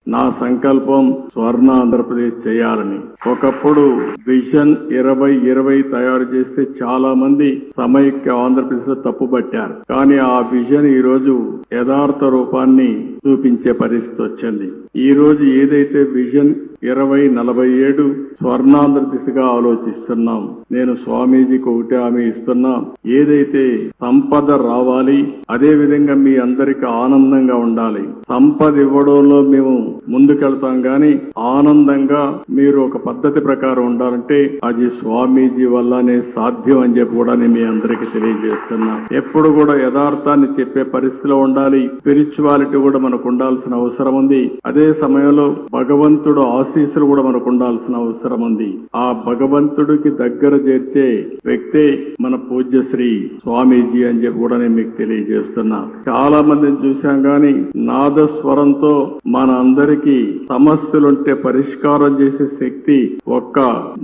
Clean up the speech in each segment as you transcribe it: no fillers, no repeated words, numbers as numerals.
నా సంకల్పం స్వర్ణ ఆంధ్రప్రదేశ్ చేయాలని. ఒకప్పుడు విజన్ 2020 తయారు చేస్తే చాలా మంది సమైక్య ఆంధ్రప్రదేశ్ లో తప్పుపట్టారు. కానీ ఆ విజన్ ఈ రోజు యథార్థ రూపాన్ని చూపించే పరిస్థితి వచ్చింది. ఈ రోజు ఏదైతే విజన్ 2047 స్వర్ణాంధ్ర దిశగా ఆలోచిస్తున్నాం. నేను స్వామీజీకి ఒకటే హామీ ఇస్తున్నా, ఏదైతే సంపద రావాలి, అదే విధంగా మీ అందరికి ఆనందంగా ఉండాలి. సంపద ఇవ్వడంలో మేము ముందుకెళ్తాం గాని ఆనందంగా మీరు ఒక పద్ధతి ప్రకారం ఉండాలంటే అది స్వామీజీ వల్లనే సాధ్యం అని చెప్పి కూడా నేను మీ అందరికీ తెలియజేస్తున్నా. ఎప్పుడు కూడా యథార్థాన్ని చెప్పే పరిస్థితిలో ఉండాలి. స్పిరిచువాలిటీ కూడా మనకు ఉండాల్సిన అవసరం ఉంది. అదే సమయంలో భగవంతుడు ఆశీస్సులు కూడా మనకు ఉండాల్సిన అవసరం ఉంది. ఆ భగవంతుడికి దగ్గర చేర్చే వ్యక్తే మన పూజ్యశ్రీ స్వామీజీ అని చెప్పి కూడా నేను మీకు తెలియజేస్తున్నా. చాలా మందిని చూశాం గాని నాదస్వరంతో మన అందరికీ సమస్యలుంటే పరిష్కారం చేసే శక్తి ఒక్క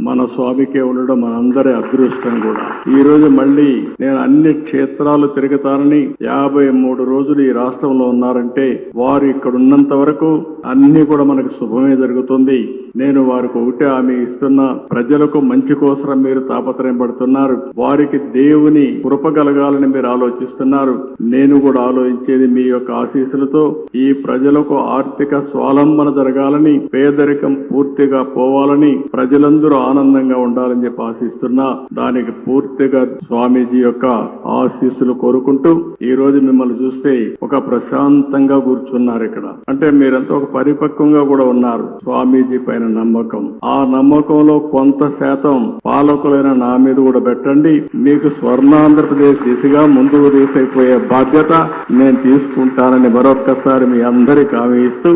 మన స్వామికే ఉండడం మనందరి అదృష్టం కూడా. ఈ రోజు మళ్ళీ నేను అన్ని క్షేత్రాలు తిరుగుతానని 53 రోజులు ఈ రాష్ట్రంలో ఉన్నారంటే వారు ఇక్కడ ఉన్నంత వరకు అన్ని కూడా మనకు శుభమే జరుగుతుంది. నేను వారికి ఒకటే హామీ ఇస్తున్నా, ప్రజలకు మంచి కోసం మీరు తాపత్రయం పడుతున్నారు. వారికి దేవుని కృప కలగాలని మీరు ఆలోచిస్తున్నారు. నేను కూడా ఆలోచించేది మీ యొక్క ఆశీస్సులతో ఈ ప్రజలకు ఆర్థిక స్వావలంబన జరగాలని, పేదరికం పూర్తిగా పోవాలని, ప్రజలందరూ ఆనందంగా ఉండాలని చెప్పి ఆశిస్తున్నా. దానికి పూర్తిగా స్వామీజీ యొక్క ఆశీస్సులు కోరుకుంటూ ఈ రోజు మిమ్మల్ని చూస్తే ఒక ప్రశాంతంగా కూర్చున్నారు ఇక్కడ. అంటే మీరంతా ఒక పరిపక్వంగా కూడా ఉన్నారు. స్వామీజీ పైన నమ్మకం, ఆ నమ్మకంలో కొంత శాతం పాలకులైన నా మీద కూడా పెట్టండి. మీకు స్వర్ణాంధ్రప్రదేశ్ దిశగా ముందుకు తీసుకుపోయే బాధ్యత నేను తీసుకుంటానని మరొక్కసారి మీ అందరికీ హామీ ఇస్తూ